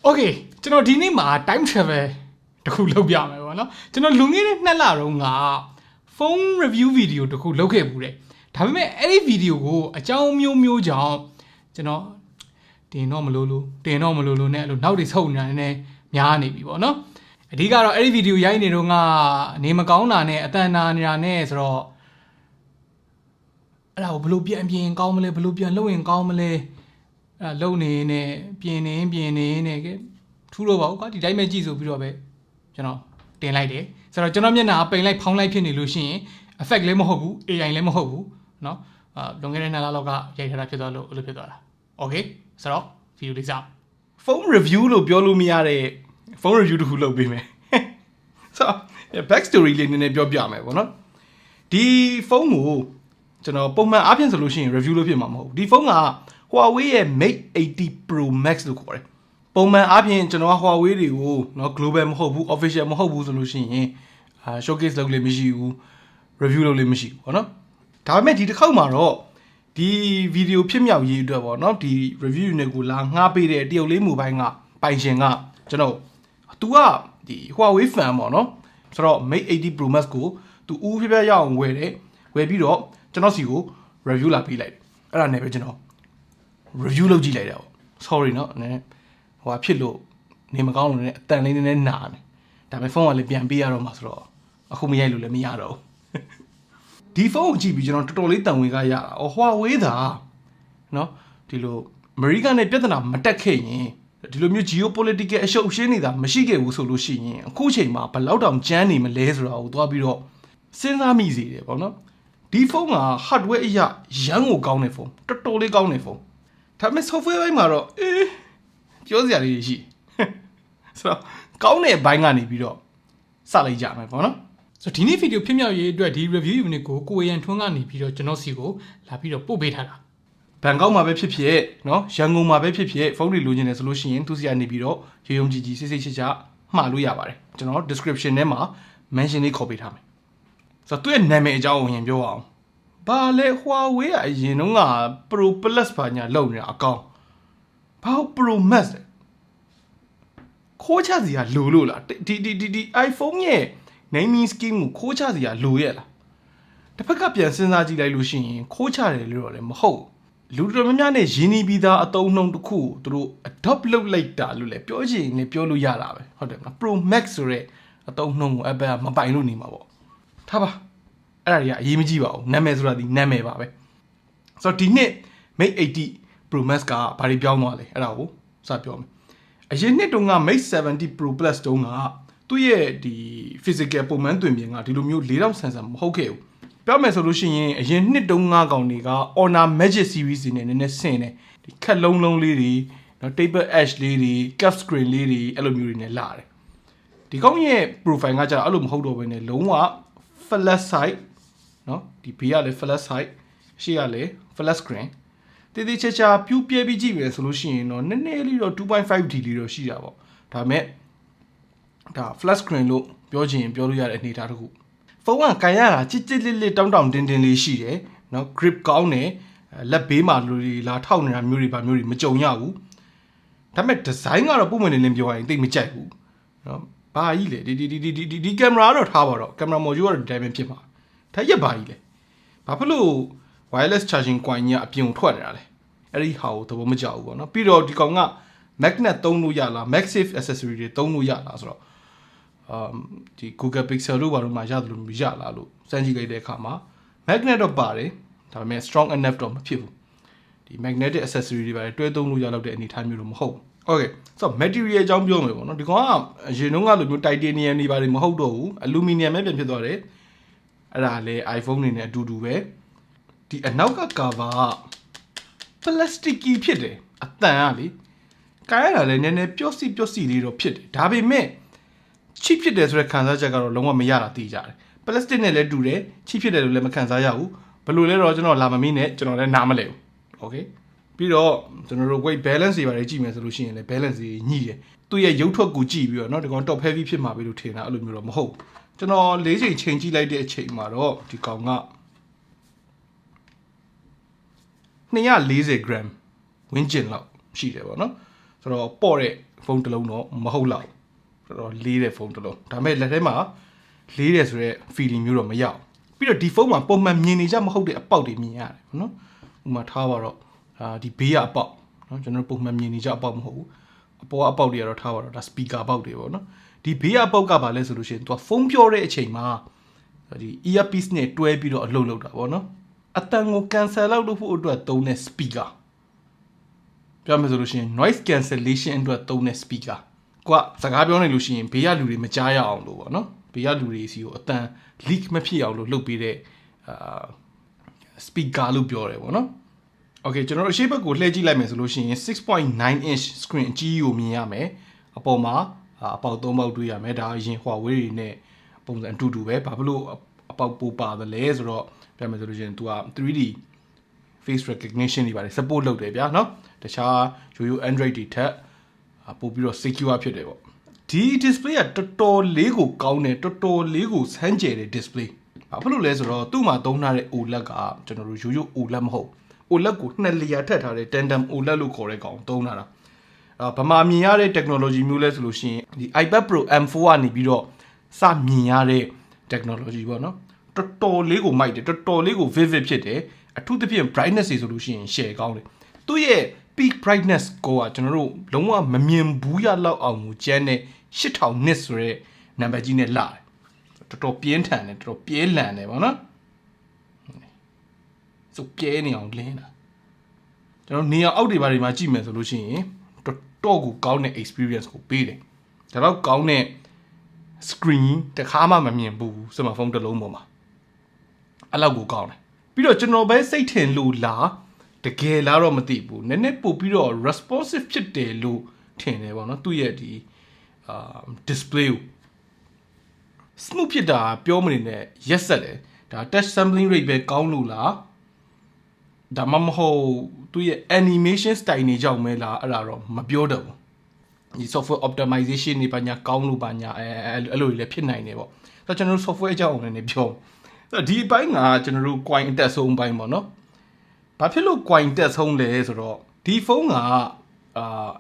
Okay ကျွန်တော်ဒီနေ့မှာ time travel တခုလုပ်ပြမယ်ပေါ့နော်ကျွန်တော်လူငယ်တဲ့2လတုန်းက phone review video တခုလုပ်ခဲ့ဘူးတယ်ဒါပေမဲ့အဲ့ဒီ video ကိုအကြောင်းမျိုးကြောင့်ကျွန်တော်တင်တော့မလို့နဲ့အဲ့လိုနောက်တွေဆုပ်နေတယ်များနေပြီပေါ့နော်အဓိကတော့အဲ့ဒီ video ရိုက်နေတော့ကနေမကောင်းတာနဲ့အတန်နာနေတာနဲ့ဆိုတော့အဲ့ဒါကိုဘယ်လိုပြန်ကောင်းမလဲဘယ်လိုပြန်လုပ်ရင်ကောင်းမလဲအဲ့လုံနေနဲ့ပြင်နေနဲ့ကဲထူးတော့ပါဘူးကွာဒီတိုင်းပဲကြည့်ဆိုပြီးတော့ပဲကျွန်တော်တင်လိုက်တယ်ဆိုတော့ကျွန်တော်မျက်နှာပိန်လိုက်ဖောင်းလိုက်ဖြစ်နေလို့ရှိရင် effect လည်းမဟုတ်ဘူး AI လည်းမဟုတ်ဘူးเนาะလွန်ခဲ့တဲ့2လလောက်ကရိုက်ထားတာဖြစ်သွားလို့အဲ့လိုဖြစ်သွားတာ okay ဆိုတော့ video လေးစ phone review လို့ပြောလို့မရတဲ့ phone review တခုလုပ်ပေးမယ်ဆိုတော့ back story လေးနည်းနည်းပြောပြမယ်ပေါ့နော်ဒီဖုန်းကိုကျွန်တော်ပုံမှန်အားဖြင့်ဆိုလို့ရှိရင် review လုပ်ဖြစ်မှာမဟုတ်ဘူးဒီဖုန်းက Huawei ရဲ့ Mate 80 Pro Max လို့ခေါ်တယ်ပုံမှန်အားဖြင့်ကျွန်တော်က Huawei တွေကိုเนาะ global မဟုတ်ဘူး official မဟုတ်ဘူးဆိုလို့ရှိရင်showcase လုပ်လို့မရှိဘူး review လုပ်လို့မရှိဘူးပေါ့နော်ဒါပေမဲ့ဒီတစ်ခေါက်မှာတော့ဒီ video ဖြစ်မြောက်ရေးအတွက်ပေါ့နော်ဒီ review တွေကိုလာငှားပေးတဲ့တရုတ်လေးမိုဘိုင်းကပိုင်ရှင်ကကျွန်တော်သူကဒီ Huawei fan ပေါ့နော်ဆိုတော့ Mate 80 Pro Max ကိုသူဦးဖျက်ဖျက်ရအောင်ဝယ်တယ်ဝယ်ပြီးတော့ကျွန်တော်စီကို review လာပေးလိုက်တယ်အဲ့ဒါနဲ့ပဲကျွန်တော် review လုပ်ကြည့်လိုက်တာပေါ့ sorry เนาะနည်းဟိုဖြစ်လို့နေမကောင်းလို့ねအတန်လေးနည်းနည်းနာတယ်ဒါပေမဲ့ဖုန်းကလည်းပြန်ပေးရတော့မှာဆိုတော့အခုမရိုက်လို့လည်းမရတော့ဘူးဒီဖုန်းကိုကြည့်ပြီးကျွန်တော်တော်တော်လေးတန်ဝင်ကရတာအော် Huawei သာเนาะဒီလို American နဲ့ပြဿနာမတက်ခဲ့ရင်ဒီလိုမျိုး geopolitical အရှုပ်အရှင်းနေတာမရှိခဲ့ဘူးဆိုလို့ရှိရင်အခုချိန်မှာဘယ်လောက်တောင်ကြမ်းနေမလဲဆိုတာကိုသွားပြီးတော့စဉ်းစားမိစေတယ်ပေါ့နော်ဒီဖုန်းက hardware အရရမ်းကိုကောင်းတဲ့ဖုန်းတော်တော်လေးကောင်းတဲ့ဖုန်းဒါပေမဲ့ software ဘိုင်းမှာတော့ပြောစရာလေးရှိဆိုတော့ကောင်းတဲ့ဘိုင်းကနေပြီးတော့စလိုက်ကြမယ်ပေါ့နော်ဆိုတော့ဒီနေ့ video ဖြစ်မြောက်ရေးအတွက်ဒီ review unit ကိုကိုရန်ထွန်းကနေပြီးတော့ကျွန်တော်စီကိုလာပြီးတော့ပို့ပေးထားတာဘန်ကောက်မှာပဲဖြစ်ဖြစ်เนาะရန်ကုန်မှာပဲဖြစ်ဖြစ်ဖုန်းတွေလိုချင်တယ်ဆိုလို့ရှိရင်သူစီကနေပြီးတော့ရေုံကြီးစိတ်ချမှားလို့ရပါတယ်ကျွန်တော် description ထဲမှာ mention လေးခေါ်ပေးထားမယ်ဆိုတော့သူ့ရဲ့နာမည်အကြောင်းကိုရင်ပြောအောင်ဘာလဲ Huawei ကအရင်တုန်းက Pro Plus ဘာညာလောက်နေတာအကောင်ဘာ Pro Max လဲခိုးချစီကလိုလို့လားဒီ iPhone ရဲ့ naming scheme ကိုခိုးချစီကလိုရဲ့လားတစ်ဖက်ကပြန်စဉ်းစားကြည့်လိုက်လို့ရှိရင်ခိုးချတယ်လို့တော့လည်းမဟုတ်လူတော်များများနဲ့ရင်းနှီးပြီးသားအသုံးနှုန်းတစ်ခုကိုသူတို့ adopt လုပ်လိုက်တာလို့လည်းပြောချင်နေပြောလို့ရတာပဲဟုတ်တယ်မလား Pro Max ဆိုတဲ့အသုံးနှုန်းကို Apple ကမပိုင်လို့နေမှာပေါ့ထားပါအဲ့ဒါတွေကအရေးမကြီးပါဘူးနာမည်ဆိုတာဒီနာမည်ပါပဲဆိုတော့ဒီနှစ် Mate 80 Pro Max ကဘာတွေပြောင်းသွားလဲအဲ့ဒါကိုစပြောမယ်အရင်နှစ်တုန်းက Mate 70 Pro Plus တုန်းကသူ့ရဲ့ဒီ physical ပုံမှန်သွင်းပြင်ကဒီလိုမျိုး4000 sensor မဟုတ်ခဲ့ဘူးပြောမယ်ဆိုလို့ရှိရင်အရင်နှစ်တုန်းကကောင်တွေက Honor Magic Series တွေနဲ့နည်းနည်းဆင်တယ်ဒီခက်လုံးလေးတွေနော် taper edge လေးတွေ curve screen လေးတွေအဲ့လိုမျိုးတွေနဲ့လာတယ်ဒီကောင်ရဲ့ profile ကကျတော့အဲ့လိုမဟုတ်တော့ဘဲနဲ့လုံးဝ flat side နော်ဒီဘေးကလည်း flat side ရှေ့ကလည်း flat screen တေးသေးချာချာပြူးပြဲပြီးကြည့်မယ်ဆိုလို့ရှိရင်တော့နည်းနည်းလေးတော့ 2.5D လေးတော့ရှိတာပေါ့ဒါပေမဲ့ဒါ flat screen လို့ပြောချင်ပြောလို့ရတဲ့အနေအထားတစ်ခုဖုန်းကကန်ရတာချစ်လေးတောင်းတင်းလေးရှိတယ်နော် grip ကောင်းတယ်လက်ဘေးမှာလူတွေလာထောက်နေတာမျိုးတွေမကြုံရဘူးဒါပေမဲ့ design ကတော့ပုံမှန်နေလင်းပြောရရင်တိတ်မကြိုက်ဘူးနော်ဘာကြီးလဲဒီ camera တော့ထားပါတော့ camera module ကတော့ဒီတိုင်းပဲဖြစ်မှာဒါရက်ဘာကြီးလဲဘာဖြစ်လို့ wireless charging coin ကြီးအပြင်ကိုထွက်နေတာလဲအဲ့ဒီဟာကိုသဘောမကျဘူးပေါ့နော်ပြီးတော့ဒီကောင်က magnet သုံးလို့ရလား MagSafe accessory တွေသုံးလို့ရလားဆိုတော့ဒီ Google Pixel တို့ဘာလို့မှရတယ်လို့မရလားလို့စမ်းကြည့်လိုက်တဲ့အခါမှာ magnet တော့ပါတယ်ဒါပေမဲ့ strong enough တော့မဖြစ်ဘူးဒီ magnetic accessory တွေပါတယ်တွဲသုံးလို့ရလောက်တဲ့အနေအထားမျိုးတော့မဟုတ်ဘူး okay ဆိုတော့ material အကြောင်းပြောမယ်ပေါ့နော်ဒီကောင်ကအရင်တုန်းကလိုမျိုး titanium တွေပါတယ်မဟုတ်တော့ဘူး aluminum ပဲပြန်ဖြစ်သွားတယ်အဲ့ဒါလည်း iPhone တွေနဲ့အတူတူပဲဒီအနောက်က cover က plastic ဖြစ်တယ်အတန်ကလေကာရတာလည်းနည်းနည်းပျော့စီလေးတော့ဖြစ်တယ်ဒါပေမဲ့ cheap ဖြစ်တယ်ဆိုတဲ့ခံစားချက်ကတော့လုံးဝမရတာသိကြတယ် plastic နဲ့လည်းတူတယ် cheap ဖြစ်တယ်လို့လည်းမခံစားရဘူးဘယ်လိုလဲတော့ကျွန်တော်လာမမီးနဲ့ကျွန်တော်လည်းနားမလဲဘူး okay ပြီးတော့ကျွန်တော်တို့ weight balance တွေပါတယ်ကြည့်မယ်ဆိုလို့ရှိရင်လည်း balance တွေညှိတယ်သူ့ရဲ့ရုပ်ထွက်ကိုကြည့်ပြီးတော့เนาะဒီကောင် top heavy ဖြစ်မှာပဲလို့ထင်တာအဲ့လိုမျိုးတော့မဟုတ်ဘူးကျွန်တော်၄ချိန်ကြည့်လိုက်တဲ့အချိန်မှာတော့ဒီကောင်က240 gram ဝင်းကျင်လောက်ရှိတယ်ပေါ့နော် ဆိုတော့ပေါ့တဲ့ဖုန်းတစ်လုံးတော့မဟုတ်တော့ဆိုတော့လေးတဲ့ဖုန်းတစ်လုံးဒါပေမဲ့လက်ထဲမှာလေးတယ်ဆိုတော့ feeling မျိုးတော့မရအောင်ပြီးတော့ဒီဖုန်းမှာပုံမှန်မြင်နေကြမဟုတ်တဲ့အပေါက်တွေမြင်ရတယ်နော်ဥပမာထားပါတော့ဒီဘေးကအပေါက်နော်ကျွန်တော်ပုံမှန်မြင်နေကြအပေါက်မဟုတ်ဘူးအပေါ်အပေါက်တွေကတော့ထားပါတော့ဒါ speaker ပေါက်တွေပေါ့နော်ဒီဘေးအပေါက်ကပါလဲဆိုလို့ရှိရင်သူကဖုန်းပြောတဲ့အချိန်မှာဒီ earpiece နဲ့တွဲပြီးတော့အလုပ်လုပ်တာပေါ့နော်အတန်ကို cancel လုပ်လို့ဖို့အတွက်သုံးတဲ့ speaker ပြောမယ်ဆိုလို့ရှိရင် noise cancellation အတွက်သုံးတဲ့ speaker ကွာစကားပြောနေလို့ရှိရင်ဘေးကလူတွေမကြားရအောင်လို့ပေါ့နော်ဘေးကလူတွေစီကိုအတန် leak မဖြစ်အောင်လို့လုပ်ပေးတဲ့speaker လို့ပြောတယ်ပေါ့နော် Okay ကျွန်တော်တို့အရှိဘက်ကိုလှည့်ကြည့်လိုက်မယ်ဆိုလို့ရှိရင် 6.9 inch screen အကြီးကိုမြင်ရမယ်အပေါ်မှာအပေါက်3ပေါက်တွေ့ရမယ်ဒါအရင် Huawei တွေနဲ့ပုံစံအတူတူပဲဘာဖြစ်လို့အပေါက်ပိုပါတယ်လဲဆိုတော့ပြောမယ်ဆိုလို့ရှိရင် तू က 3D face recognition တွေပါတယ် support လုပ်တယ်ဗျာเนาะတခြားရိုးရိုး Android တွေထက်ပို့ပြီးတော့ secure ဖြစ်တယ်ပေါ့ဒီ display ကတော်တော်လေးကိုကောင်းတယ်တော်တော်လေးကိုစမ်းကြယ်တဲ့ display ဘာဖြစ်လို့လဲဆိုတော့သူ့မှာသုံးထားတဲ့ OLED ကကျွန်တော်တို့ရိုးရိုး OLED မဟုတ် OLED ကို2 layer ထပ်ထားတဲ့ tandem OLED လို့ခေါ်တဲ့ကောင်သုံးထားတာဗမာမြင်ရတဲ့ technology မျိုးလဲဆိုလို့ရှိရင်ဒီ iPad Pro M4 ကနေပြီးတော့စမြင်ရတဲ့ technology ပေါ့နော်တော်တော်လေးကိုမိုက်တယ်တော်တော်လေးကို vivid ဖြစ်တယ်အထူးသဖြင့် brightness တွေဆိုလို့ရှိရင် share ကောင်းတယ်သူ့ရဲ့ peak brightness ကိုကကျွန်တော်တို့လုံးဝမမြင်ဘူးရလောက်အောင်ကိုကျန်းတဲ့8000 nits ဆိုတဲ့နံပါတ်ကြီးနဲ့လာတယ်တော်တော်ပြင်းထန်တယ်တော်တော်ပြဲလန်တယ်ပေါ့နော်ဆိုပြဲနေအောင်လင်းတာကျွန်တော်နေရာအောက်တွေဘာတွေမှာကြည့်မယ်ဆိုလို့ရှိရင်တော်တော်ကိုကောင်းတဲ့ experience ကိုပေးတယ်ဒါတော့ကောင်းတဲ့ screen တခါမှမမြင်ဘူးစမတ်ဖုန်းတစ်လုံးပေါ်မှာအဲ့လောက်ကိုကောင်းတယ်ပြီးတော့ကျွန်တော်ပဲစိတ်ထင်လို့လားတကယ်လားတော့မသိဘူးနည်းနည်းပို့ပြီးတော့ responsive ဖြစ်တယ်လို့ထင်တယ်ပေါ့နော်သူ့ရဲ့ဒီ display ကို smooth ဖြစ်တာပြောမနေနဲ့ရက်ဆက်တယ်ဒါ touch sampling rate ပဲကောင်းလို့လားဒါမှမဟုတ်သူ့ရဲ့ animation style နေကြောင့်မဲလားအဲ့ဒါတော့မပြောတော့ဘူးဒီ software optimization တွေပါညာကောင်းလို့ပါညာအဲ့လိုတွေလည်းဖြစ်နိုင်တယ်ပေါ့ဆိုတော့ကျွန်တော်တို့ software အကြောင်းအောင်လည်းပြောဒီအပိုင်းကကျွန်တော်တို့ coin အတက်ဆုံးပိုင်းပေါ့နော်ဘာဖြစ်လို့ coin တက်ဆုံးလဲဆိုတော့ဒီဖုန်းက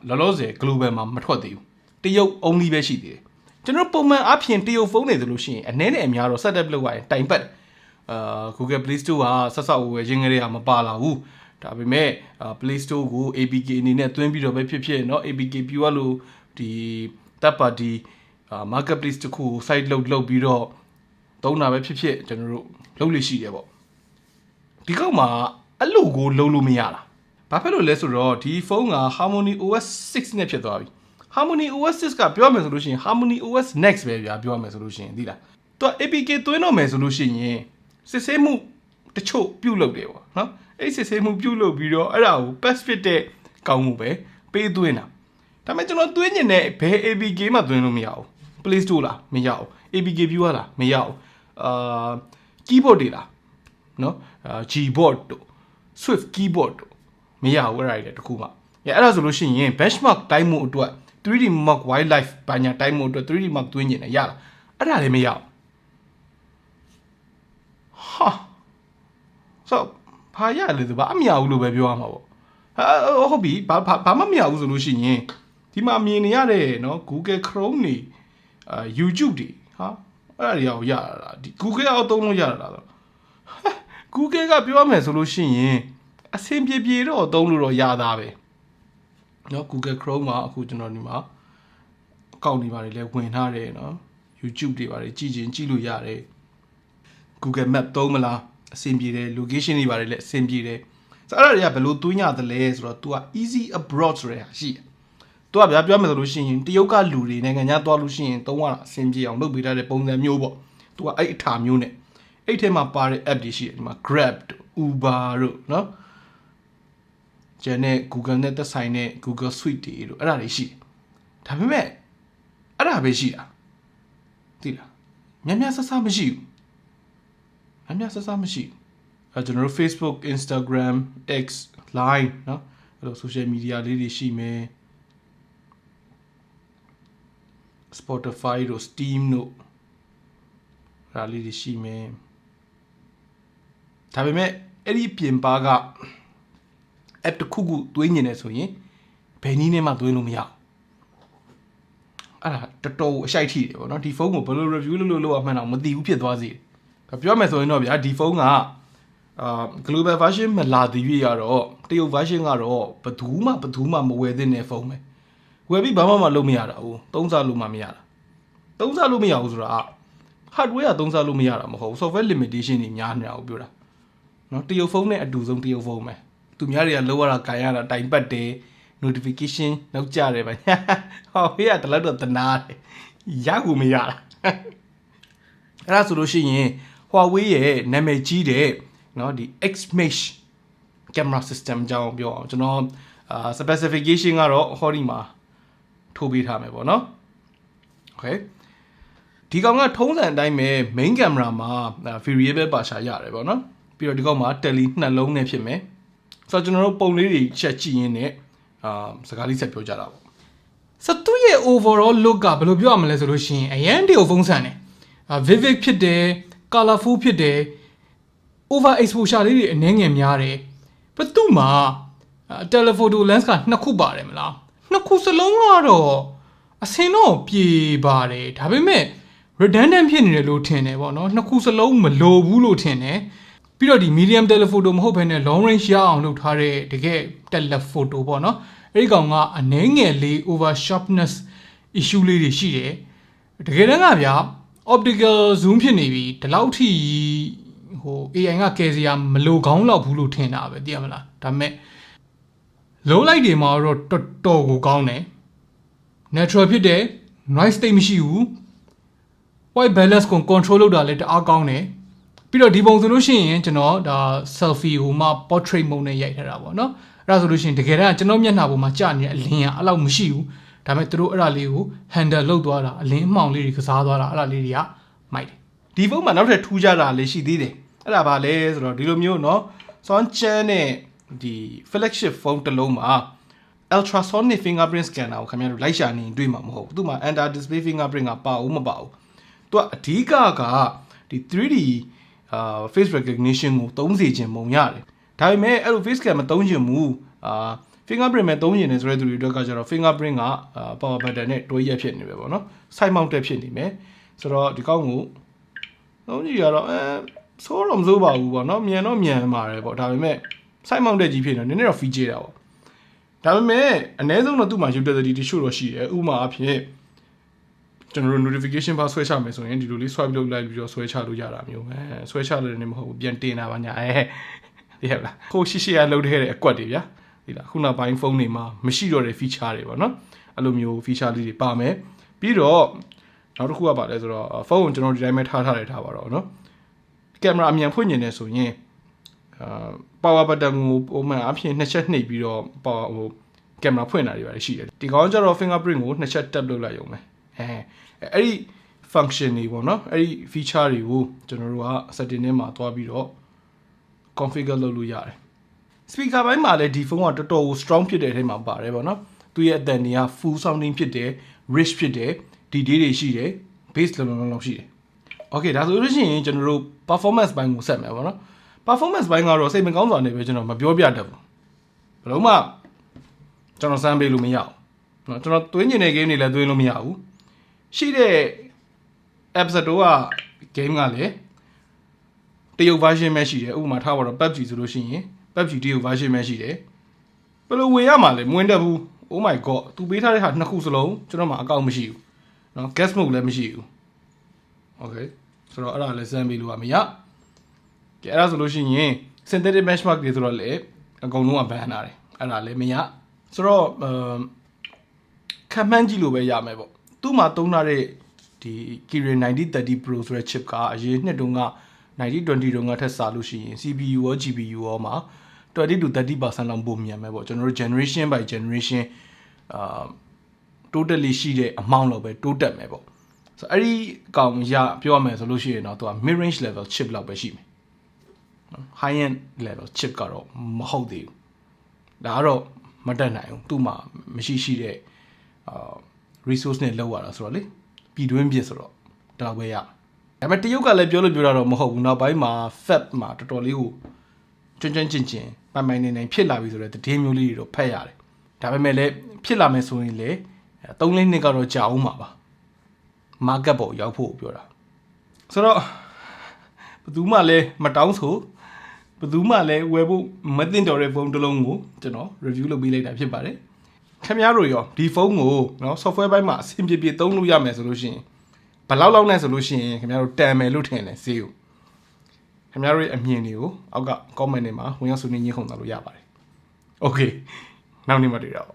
လောလောဆယ် global မှာမထွက်သေးဘူးတရုတ် only ပဲရှိသေးတယ်ကျွန်တော်ပုံမှန်အပြင်တရုတ်ဖုန်းတွေဆိုလို့ရှိရင်အနည်းနဲ့အများတော့ setup လုပ်ရရင်တိုင်ပတ် Google Play Store ဟာဆက်ဆောက်ဝယ်ခြင်းကလေးကမပါလာဘူးဒါပေမဲ့ Play Store ကို APK အနေနဲ့သွင်းပြီးတော့ပဲဖြစ်ဖြစ်เนาะ APK ပြရလို့ဒီ third party marketplace တခုကို site လုပ်ပြီးတော့သုံးတာပဲဖြစ်ဖြစ်ကျွန်တော်တို့လုပ်လို့ရှိတယ်ပေါ့ဒီကောက်မှာအဲ့လိုကိုလုပ်လို့မရတာဘာဖြစ်လို့လဲဆိုတော့ဒီဖုန်းက Harmony OS 6နဲ့ဖြစ်သွားပြီ Harmony OS 6ကပြောမယ်ဆိုလို့ရှိရင် Harmony OS Next ပဲဗျာပြောမယ်ဆိုလို့ရှိရင်သိလားသူက APK သွင်းတော့မယ်ဆိုလို့ရှိရင်စစ်ဆေးမှုတချို့ပြုတ်လုပ်တယ်ပေါ့နော်အဲ့စစ်ဆေးမှုပြုတ်လုပ်ပြီးတော့အဲ့ဒါကို patch ဖြစ်တဲ့ကောင်းမှုပဲပေးသွင်းတာဒါပေမဲ့ကျွန်တော်သွင်းညင်တဲ့ဘယ် APK မှသွင်းလို့မရဘူး Play Store လားမရဘူး APK view လားမရဘူးkeyboard တွေလားနော်Gboard တို့ Swift keyboard တို့မရဘူးအဲ့ဒါတွေတခုမှအဲ့ဒါဆိုလို့ရှိရင် benchmark တိုင်းမှုအတွက် 3D mark wildlife ဘာညာတိုင်းမှုအတွက် 3D mark သွင်းညင်တယ်ရလားအဲ့ဒါလည်းမရဘူးဟာဆိုဘာရလဲဆိုဘာအမြောက်လို့ပဲပြောရမှာပေါ့ဟုတ်ပြီဘာမှမရဘူးဆိုလို့ရှိရင်ဒီမှာမြင်နေရတဲ့เนาะ Google Chrome နေYouTube တွေဟာအဲ့ဒါတွေရောရတာဒီ Google အောက်သုံးလို့ရတာလား Google ကပြောရမယ်ဆိုလို့ရှိရင်အဆင်ပြေတော့သုံးလို့တော့ရတာပဲเนาะ Google Chrome မှာအခုကျွန်တော်ဒီမှာအကောင့်တွေပါတယ်လဲဝင်ထားတယ်เนาะ YouTube တွေပါတယ်ကြည့်လို့ရတယ် Google Map သုံးမလားအဆင်ပြေတယ် location တွေပါတယ်လည်းအဆင်ပြေတယ်ဆိုတော့အဲ့ဒါတွေကဘယ်လိုသွင်းရတယ်လဲဆိုတော့ तू က easy abroad ဆိုတဲ့ဟာရှိတယ်။ तू ကဗျာပြောမယ်ဆိုလို့ရှိရင်တရုတ်ကလူတွေနိုင်ငံခြားသွားလို့ရှိရင်သုံးရတာအဆင်ပြေအောင်လုပ်ပေးထားတဲ့ပုံစံမျိုးပေါ့။ तू ကအဲ့အထာမျိုးနဲ့အဲ့ထဲမှာပါတဲ့ app တွေရှိတယ်ဒီမှာ Grab တို့ Uber တို့နော်။ကျန်တဲ့ Google နဲ့သက်ဆိုင်တဲ့ Google Suite တွေတို့အဲ့ဒါတွေရှိတယ်။ဒါပေမဲ့အဲ့ဒါပဲရှိတာ။သိလား။များဆဆမရှိဘူး။များဆဆမရှိဘူး။ကျွန်တော်တို့ Facebook, Instagram, X, Line เนาะအဲ့လို social media လေးတွေရှိမယ် Spotify တို့ Steam တို့ဒါလေးတွေရှိမယ်ဒါပေမဲ့အဲ့ဒီပြင်ပါက app တစ်ခုခုသွင်းနေတယ်ဆိုရင် ဘယ်နည်းနဲ့မှသွင်းလို့မရဘူးအဲ့ဒါတော်တော်အရှိုက်ထိတယ်ပေါ့နော်ဒီဖုန်းကိုဘယ်လို review လုပ်ရမှန်းတော့မသိဘူးဖြစ်သွားစေတယ်ပြောမယ်ဆိုရင်တော့ဗျာဒီဖုန်းကglobal version မလာသေးရတော့တရုတ် version ကတော့ဘယ်သူမှမဝယ်သင့်တဲ့ဖုန်းပဲဝယ်ပြီးဘာမှလုပ်မရတာဘူးသုံးစားလို့မှမရတာသုံးစားလို့မရဘူးဆိုတာ hardware ကသုံးစားလို့မရတာမဟုတ်ဘူး software limitation တွေများနေတာကိုပြောတာနော်တရုတ်ဖုန်းနဲ့အတူဆုံးတရုတ်ဖုန်းပဲသူများတွေကလောရတာကန်ရတာတိုင်ပတ်တယ် notification နောက်ကြတယ်ဗျဟောဖေးကတလက်တော့တနာတယ်ရကူမရတာအဲ့ဒါဆိုလို့ရှိရင် Huawei ရဲ့နာမည်ကြီးတဲ့နော်ဒီ X-Mesh camera system အကြောင်းပြောအောင်ကျွန်တော်specification ကတော့ဟောဒီမှာထိုးပေးထားမယ်ပေါ့နော် okay ဒီကောင်ကထုံးစံအတိုင်းပဲ main camera မှာ variable ပါရှာရတယ်ပေါ့နော်ပြီးတော့ဒီကောင်မှာ tele နှလုံးနဲ့ဖြစ်မယ်ဆိုတော့ကျွန်တော်တို့ပုံလေးတွေချက်ကြည့်ရင်းနဲ့စကားလေးဆက်ပြောကြတာပေါ့ဆိုသူ့ရဲ့ overall look ကဘယ်လိုပြောရမလဲဆိုလို့ရှိရင်အရန်တရုပ်ဖုံးဆန်တယ်vivid ဖြစ်တယ် colorful ဖြစ်တယ် over exposure လေးတွေအနည်းငယ်များတယ်ပြသူ့မှာ telephoto lens က2ခုပါတယ်မလား2ခုစလုံးကတော့အစင်တော့ပြေပါတယ်ဒါပေမဲ့ redundant ဖြစ်နေတယ်လို့ထင်တယ်ပေါ့နော်2ခုစလုံးမလိုဘူးလို့ထင်တယ်ပြီးတော့ဒီ medium telephoto မဟုတ်ဘဲနဲ့ long range ရအောင်လုပ်ထားတဲ့တကယ် telephoto ပေါ့နော်အဲ့ဒီကောင်ကအနည်းငယ်လေး over sharpness issue လေးတွေရှိတယ်တကယ်တမ်းကဗျာ optical zoom ဖြစ်နေပြီဒီလောက်ထိဟို AI ကကယ်စရာမလိုကောင်းတော့ဘူးလို့ထင်တာပဲသိရမလားဒါပေမဲ့ low light တွေမှာတော့တော်တော်ကိုကောင်းတယ် natural ဖြစ်တယ် noise တိတ်မရှိဘူး white balance ကို control လုပ်တာလည်းတအားကောင်းတယ်ပြီးတော့ဒီပုံဆိုလို့ရှိရင်ကျွန်တော်ဒါ selfie ဟိုမှာ portrait mode နဲ့ရိုက်ထားတာပေါ့နော်အဲ့ဒါဆိုလို့ရှိရင်တကယ်တမ်းကျွန်တော်မျက်နှာပေါ်မှာကြာနေတဲ့အလင်းကအဲ့လောက်မရှိဘူးဒါပေမဲ့သူတို့အဲ့ဒါလေးကို handle လုပ်သွားတာအလင်းအမှောင်လေးတွေကစားသွားတာအဲ့ဒါလေးတွေကမိုက်တယ်ဒီဖုန်းမှာနောက်ထပ်ထူးခြားတာလေးရှိသေးတယ်အဲ့ဒါဘာလဲဆိုတော့ဒီလိုမျိုးเนาะ Sony နဲ့ဒီ flagship phone တစ်လုံးမှာ ultrasonic fingerprint scanner ကိုခင်ဗျားတို့လိုက်ရှာနေတွေ့မှာမဟုတ်ဘူးသူ့မှာ under display fingerprint ကပါဦးမပါဘူးသူကအဓိကကဒီ 3D face recognition ကိုသုံးစေခြင်းပုံရတယ်ဒါပေမဲ့အဲ့လို face scan မသုံးချင်ဘူးfingerprint မဲ့သုံးချင်တယ်ဆိုတဲ့သူတွေအတွက်ကကျတော့ fingerprint က power button နဲ့တွဲရက်ဖြစ်နေပဲပေါ့နော် side mounted ဖြစ်နေမယ်ဆိုတော့ဒီကောက်ကိုသုံးကြည့်ရတော့ဆိုးတော့မဆိုးပါဘူးပေါ့နော်မြန်တော့မြန်ပါတယ်ပေါ့ဒါပေမဲ့ side mounted ကြီးဖြစ်နေနည်းနည်းတော့ feature တာပေါ့ဒါပေမဲ့အနည်းဆုံးတော့သူ့မှာ utility တချို့တော့ရှိတယ်ဥပမာအဖြစ်ကျွန်တော်တို့ notification bar ဆွဲချမယ်ဆိုရင်ဒီလိုလေး swipe လုပ်လိုက်ပြီးတော့ဆွဲချလို့ရတာမျိုးဆွဲချလို့လည်းမဟုတ်ဘူးပြန်တင်တာပါညာသိရလားကိုရှိရလုပ်တဲ့အကွက်တွေဗျာဒီလားခုနောက်ပိုင်းဖုန်းတွေမှာမရှိတော့တဲ့ feature တွေပေါ့နော်အဲ့လိုမျိုး feature လေးတွေပါမယ်ပြီးတော့နောက်တစ်ခုကပါလဲဆိုတော့ဖုန်းကိုကျွန်တော်ဒီတိုင်းပဲထားထားပါတော့နော်ကင်မရာအမြန်ဖွင့်နေတယ်ဆိုရင်power button ကိုပုံမှန်အဖြစ်နှစ်ချက်နှိပ်ပြီးတော့ဟိုကင်မရာဖွင့်တာတွေပါရှိတယ်ဒီကောင်ကျတော့ fingerprint ကိုနှစ်ချက် tap လုပ်လိုက်ရုံပဲအဲ့ဒီ function တွေပေါ့နော်အဲ့ဒီ feature တွေကိုကျွန်တော်တို့က setting ထဲမှာသွားပြီးတော့ configure လုပ်လို့ရတယ် speaker ဘိုင်းမှာလည်းဒီဖုန်းကတော်တော်ကို strong ဖြစ်တဲ့အထဲမှာပါတယ်ပေါ့နော်သူရဲ့အသံတွေက full sounding ဖြစ်တယ် rich ဖြစ်တယ်ဒီ တွေရှိတယ် bass လုံးရှိတယ် okay ဒါဆိုလို့ရှိရင်ကျွန်တော်တို့ performance ဘိုင်းကိုဆက်မယ်ပေါ့နော် performance ဘိုင်းကတော့စိတ်မကောင်းစွာနေပဲကျွန်တော်မပြောပြတတ်ဘူးဘယ်လုံးမှကျွန်တော်စမ်းပေးလို့မရဘူးเนาะကျွန်တော်သွင်းကျင်တဲ့ game တွေလည်းသွင်းလို့မရဘူးရှိတဲ့ App Store က game ကလည်းတရုတ် version ပဲရှိတယ်ဥပမာထားပါတော့ PUBG ဆိုလို့ရှိရင် PUBG တရုတ် version ပဲရှိတယ်ဘယ်လိုဝေရမှာလဲမဝင်တတ်ဘူး oh my god သူပေးထားတဲ့ဟာနှစ်ခုစလုံးကျွန်တော်မှအကောင့်မရှိဘူးเนาะ guest mode လည်းမရှိဘူး okay ဆိုတော့အဲ့ဒါလည်းစမ်းပေးလို့မရကဲအဲ့ဒါဆိုလို့ရှိရင် synthetic benchmark တွေဆိုတော့လေအကုန်လုံးက ban ထားတယ်အဲ့ဒါလည်းမရဆိုတော့ခံမှန်းကြည့်လို့ပဲရမယ်ပေါ့သူ့မှာသုံးထားတဲ့ဒီ Kirin 9030 Pro ဆိုတဲ့ chip ကအရင်နှစ်တုန်းက9020တုန်းကထက်စားလို့ရှိရင် CPU ရော GPU ရောမှာ20 to 30% လောက်ပိုမြန်မယ်ပေါ့ကျွန်တော်တို့ generation by generation totally ရှိတဲ့ amount လောက်ပဲတိုးတက်မယ်ပေါ့ဆိုတော့အဲ့ဒီအကောင်ရပြောရမယ်ဆိုလို့ရှိရင်တော့သူက mid range level chip လောက်ပဲရှိမယ် high end level chip ကတော့မဟုတ်သေးဘူးဒါကတော့မတက်နိုင်ဘူးသူ့မှာမရှိတဲ့resource နဲ့လောက်ရတာဆိုတော့လေပြည်တွင်းပြစ်ဆိုတော့ဒါပဲရဒါပေမဲ့တရုတ်ကလည်းပြောလို့ပြောတာတော့မဟုတ်ဘူးနောက်ပိုင်းမှာ fab မှာတော်တော်လေးကိုကျွန်းကျင်ပိုင်နေဖြစ်လာပြီဆိုတော့တည်င်းမျိုးလေးတွေတော့ဖက်ရတယ် ဒါပေမဲ့လည်းဖြစ်လာမယ်ဆိုရင်လေ3-4နှစ်ကတော့ကြာအောင်ပါ market ပေါ်ရောက်ဖို့ပြောတာဆိုတော့ဘယ်သူမှလည်းမတောင်းဆိုဘယ်သူမှလည်းဝယ်ဖို့မသင့်တော်တဲ့ဖုန်းတစ်လုံးကိုကျွန်တော် review လုပ်ပေးလိုက်တာဖြစ်ပါတယ်ခင်ဗျားတို့ရောဒီဖုန်းကိုเนาะ software ဘိုင်းမှာအဆင်ပြေပြေသုံးလို့ရမယ်ဆိုလို့ရှိရင်ဘယ်လောက်နဲ့ဆိုလို့ရှိရင်ခင်ဗျားတို့တန်မယ်လို့ထင်တယ်ဈေးကိုခင်ဗျားတို့ရဲ့အမြင်တွေကိုအောက်က comment တွေမှာဝင်ရောက်ဆွေးနွေးညှိနှိုင်းခွင့်လုပ်လို့ရပါတယ် okay နောက်နေ့မှတွေ့တော့